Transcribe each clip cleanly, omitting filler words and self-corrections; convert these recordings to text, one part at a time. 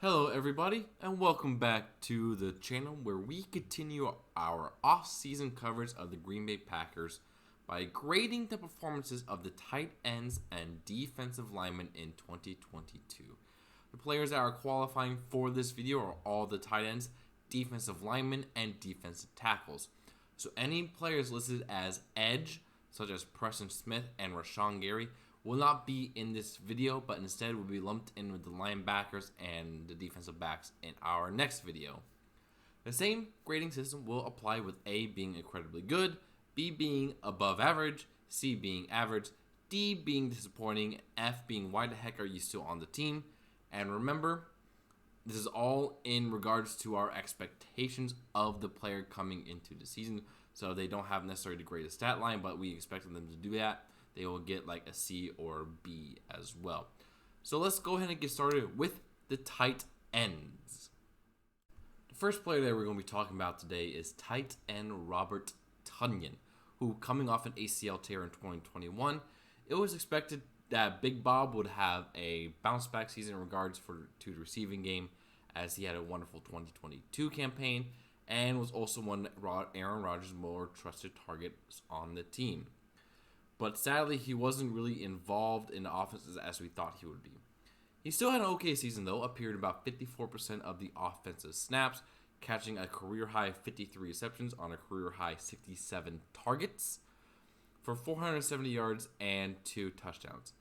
Hello, everybody, and welcome back to the channel where we continue our off-season coverage of the Green Bay Packers by grading the performances of the tight ends and defensive linemen in 2022. The players that are qualifying for this video are all the tight ends, defensive linemen, and defensive tackles. So any players listed as edge, such as Preston Smith and Rashawn Gary, will not be in this video, but instead will be lumped in with the linebackers and the defensive backs in our next video. The same grading system will apply with A being incredibly good, B being above average, C being average, D being disappointing, F being why the heck are you still on the team. And remember, this is all in regards to our expectations of the player coming into the season. So they don't have necessarily to grade a stat line, but we expect them to do that. They will get like a C or B as well. So let's go ahead and get started with the tight ends. The first player that we're going to be talking about today is tight end Robert Tonyan, who, coming off an ACL tear in 2021, it was expected that Big Bob would have a bounce back season in regards to the receiving game, as he had a wonderful 2022 campaign and was also one of Aaron Rodgers' more trusted targets on the team. But sadly, he wasn't really involved in the offenses as we thought he would be. He still had an okay season, though, appeared about 54% of the offensive snaps, catching a career-high 53 receptions on a career-high 67 targets for 470 yards and 2 touchdowns.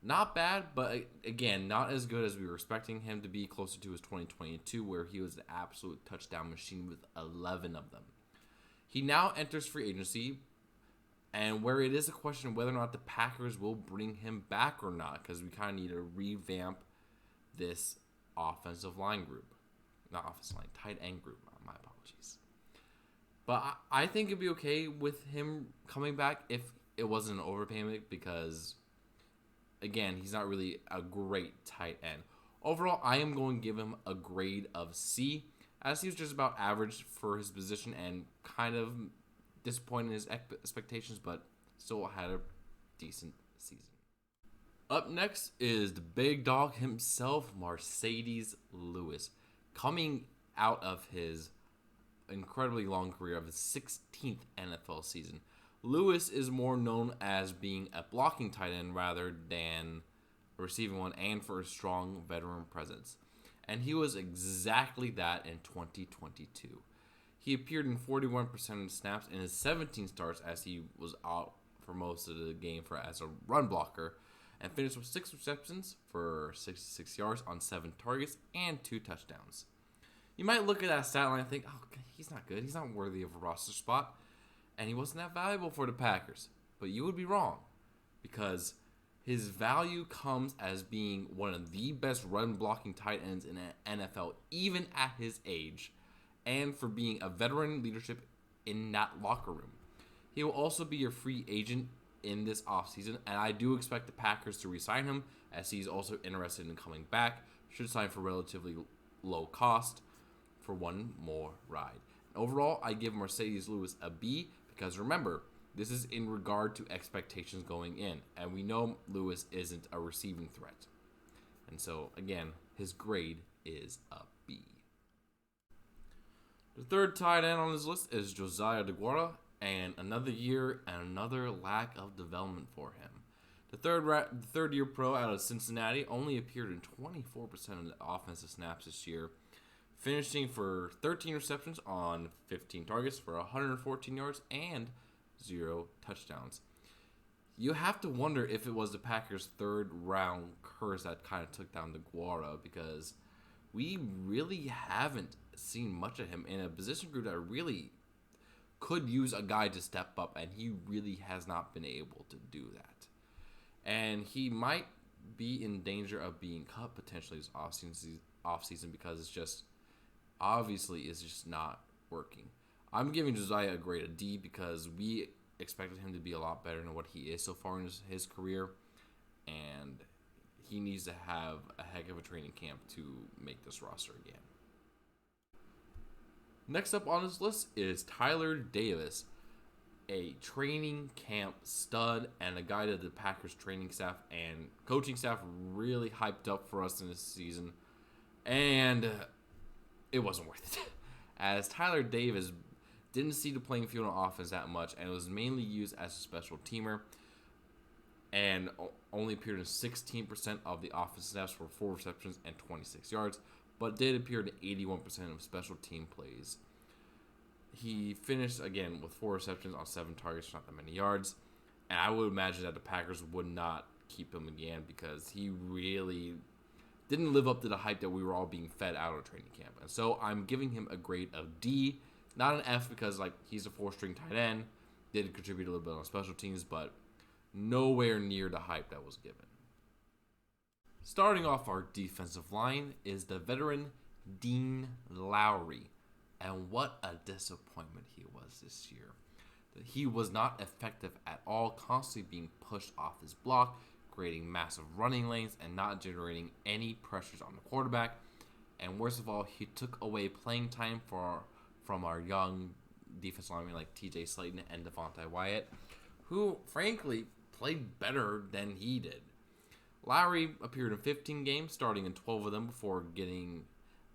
Not bad, but again, not as good as we were expecting him to be, closer to his 2022, where he was an absolute touchdown machine with 11 of them. He now enters free agency, and where it is a question of whether or not the Packers will bring him back or not, because we kind of need to revamp this offensive line group. Not offensive line, tight end group. My apologies. But I think it'd be okay with him coming back if it wasn't an overpayment, because, again, he's not really a great tight end. Overall, I am going to give him a grade of C, as he was just about average for his position and kind of disappointed in his expectations, but still had a decent season. Up next is the big dog himself, Marcedes Lewis, coming out of his incredibly long career of his 16th NFL season. Lewis is more known as being a blocking tight end rather than a receiving one, and for a strong veteran presence. And he was exactly that in 2022. He appeared in 41% of the snaps in his 17 starts, as he was out for most of the game as a run blocker, and finished with 6 receptions for 66 yards on 7 targets and 2 touchdowns. You might look at that stat line and think, oh, he's not good. He's not worthy of a roster spot, and he wasn't that valuable for the Packers. But you would be wrong, because his value comes as being one of the best run blocking tight ends in the NFL, even at his age, and for being a veteran leadership in that locker room. He will also be your free agent in this offseason, and I do expect the Packers to re-sign him, as he's also interested in coming back. Should sign for relatively low cost for one more ride. Overall, I give Marcedes Lewis a B, because remember, this is in regard to expectations going in, and we know Lewis isn't a receiving threat. And so, again, his grade is a B. The third tight end on this list is Josiah DeGuara, and another year and another lack of development for him. The third-year pro out of Cincinnati only appeared in 24% of the offensive snaps this year, finishing for 13 receptions on 15 targets for 114 yards and 0 touchdowns. You have to wonder if it was the Packers' third-round curse that kind of took down DeGuara, because we really haven't seen much of him in a position group that really could use a guy to step up, and he really has not been able to do that. And he might be in danger of being cut potentially this offseason, because it's just obviously it's just not working. I'm giving Josiah a grade of D, because we expected him to be a lot better than what he is so far in his career, and he needs to have a heck of a training camp to make this roster again. Next up on this list is Tyler Davis, a training camp stud and a guy that the Packers training staff and coaching staff really hyped up for us in this season. And it wasn't worth it, as Tyler Davis didn't see the playing field on offense that much, and was mainly used as a special teamer, and only appeared in 16% of the offense snaps for 4 receptions and 26 yards, but did appear in 81% of special team plays. He finished, again, with 4 receptions on 7 targets, not that many yards, and I would imagine that the Packers would not keep him again because he really didn't live up to the hype that we were all being fed out of training camp. And so I'm giving him a grade of D, not an F, because he's a 4-string tight end, did contribute a little bit on special teams, but nowhere near the hype that was given. Starting off our defensive line is the veteran Dean Lowry, and what a disappointment he was this year. He was not effective at all, constantly being pushed off his block, creating massive running lanes, and not generating any pressures on the quarterback. And worst of all, he took away playing time from our young defensive linemen like TJ Slaton and Devontae Wyatt, who frankly played better than he did. Lowry appeared in 15 games, starting in 12 of them before getting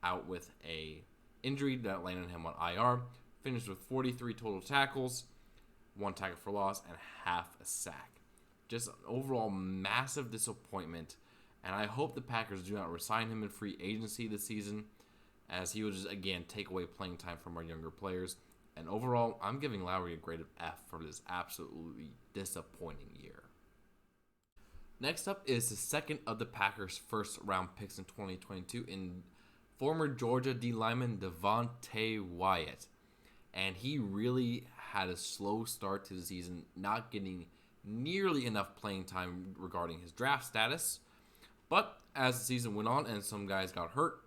out with a injury that landed him on IR. Finished with 43 total tackles, 1 tackle for loss, and half a sack. Just an overall massive disappointment, and I hope the Packers do not resign him in free agency this season, as he will just, again, take away playing time from our younger players. And overall, I'm giving Lowry a grade of F for this absolutely disappointing year. Next up is the second of the Packers' first-round picks in 2022 in former Georgia D lineman Devontae Wyatt. And he really had a slow start to the season, not getting nearly enough playing time regarding his draft status. But as the season went on and some guys got hurt,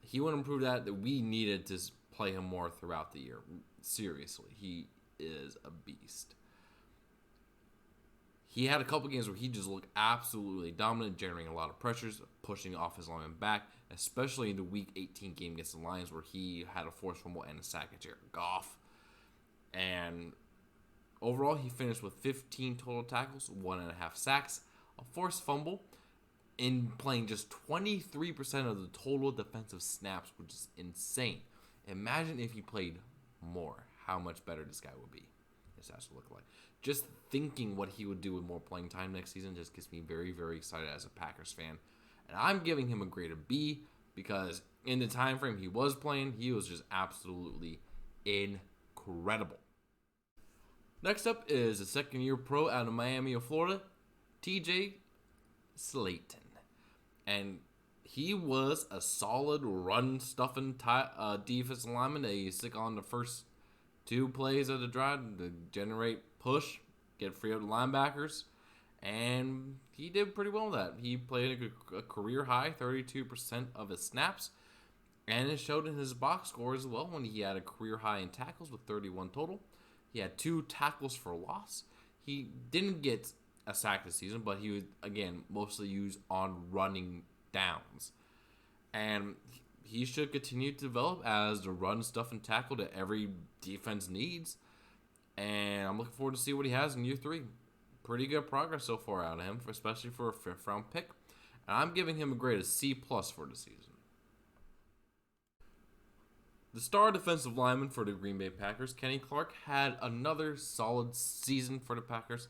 he would improve that we needed to play him more throughout the year. Seriously, he is a beast. He had a couple games where he just looked absolutely dominant, generating a lot of pressures, pushing off his lineman back, especially in the Week 18 game against the Lions where he had a forced fumble and a sack at Jared Goff. And overall, he finished with 15 total tackles, 1.5 sacks, a forced fumble, in playing just 23% of the total defensive snaps, which is insane. Imagine if he played more, how much better this guy would be. This has to look like. Just thinking what he would do with more playing time next season just gets me very, very excited as a Packers fan. And I'm giving him a grade of B because in the time frame he was playing, he was just absolutely incredible. Next up is a second-year pro out of Miami of Florida, TJ Slaton. And he was a solid run-stuffing defensive lineman that you stick on the first 2 plays of the drive to generate push, get free of the linebackers, and he did pretty well with that. He played a career-high 32% of his snaps, and it showed in his box score as well when he had a career-high in tackles with 31 total. He had 2 tackles for loss. He didn't get a sack this season, but he was, again, mostly used on running downs. And he should continue to develop as the run, stuff, and tackle that every defense needs. And I'm looking forward to see what he has in year 3. Pretty good progress so far out of him, especially for a 5th-round pick. And I'm giving him a grade of C+ for the season. The star defensive lineman for the Green Bay Packers, Kenny Clark, had another solid season for the Packers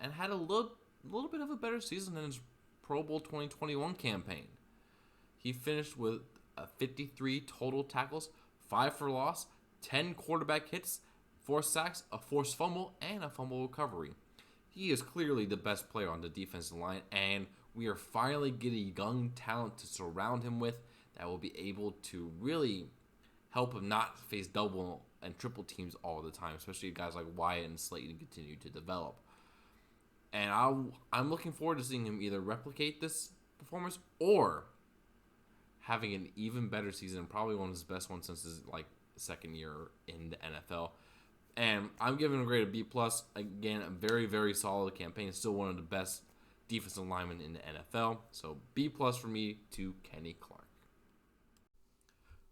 and had a little bit of a better season than his Pro Bowl 2021 campaign. He finished with 53 total tackles, 5 for loss, 10 quarterback hits, 4 sacks, a forced fumble, and a fumble recovery. He is clearly the best player on the defensive line, and we are finally getting young talent to surround him with that will be able to really help him not face double and triple teams all the time, especially guys like Wyatt and Slaton continue to develop. And I'm looking forward to seeing him either replicate this performance or having an even better season, probably one of his best ones since his second year in the NFL. And I'm giving him a grade of B+. Again, a very, very solid campaign. Still one of the best defensive linemen in the NFL. So B+ for me to Kenny Clark.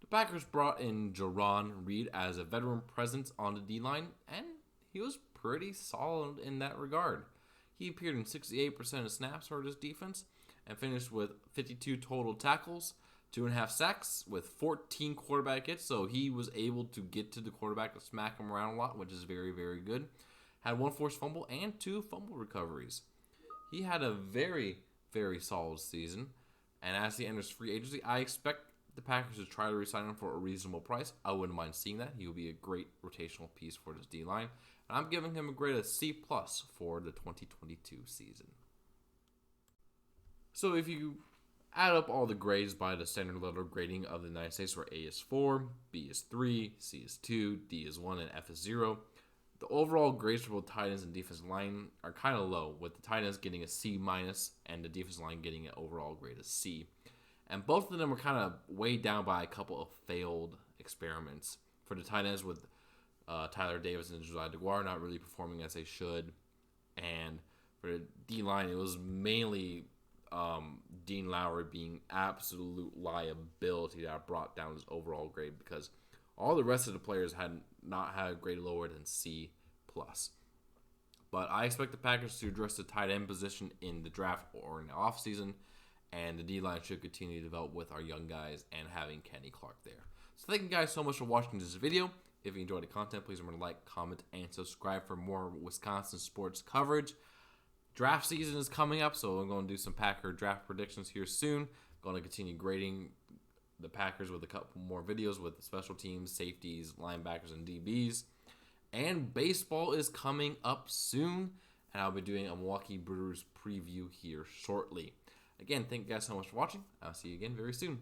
The Packers brought in Jarran Reed as a veteran presence on the D-line, and he was pretty solid in that regard. He appeared in 68% of snaps for this defense and finished with 52 total tackles, 2.5 sacks with 14 quarterback hits, so he was able to get to the quarterback and smack him around a lot, which is very, very good. Had 1 forced fumble and 2 fumble recoveries. He had a very, very solid season, and as he enters free agency, I expect the Packers to try to re-sign him for a reasonable price. I wouldn't mind seeing that. He will be a great rotational piece for this D-line, and I'm giving him a grade of C+ for the 2022 season. So if you add up all the grades by the standard letter grading of the United States, where A is 4, B is 3, C is 2, D is 1, and F is 0. The overall grades for both tight ends and defensive line are kind of low, with the tight ends getting a C- and the defensive line getting an overall grade of C. And both of them were kind of weighed down by a couple of failed experiments. For the tight ends with Tyler Davis and Josiah DeGuara not really performing as they should. And for the D-line, it was mainly Dean Lowry being absolute liability that brought down his overall grade, because all the rest of the players had not had a grade lower than C+. But I expect the Packers to address the tight end position in the draft or in the offseason, and the D-line should continue to develop with our young guys and having Kenny Clark there. So thank you guys so much for watching this video. If you enjoyed the content, please remember to like, comment, and subscribe for more Wisconsin sports coverage. Draft season is coming up, so I'm going to do some Packer draft predictions here soon. Going to continue grading the Packers with a couple more videos with the special teams, safeties, linebackers, and DBs. And baseball is coming up soon, and I'll be doing a Milwaukee Brewers preview here shortly. Again, thank you guys so much for watching. I'll see you again very soon.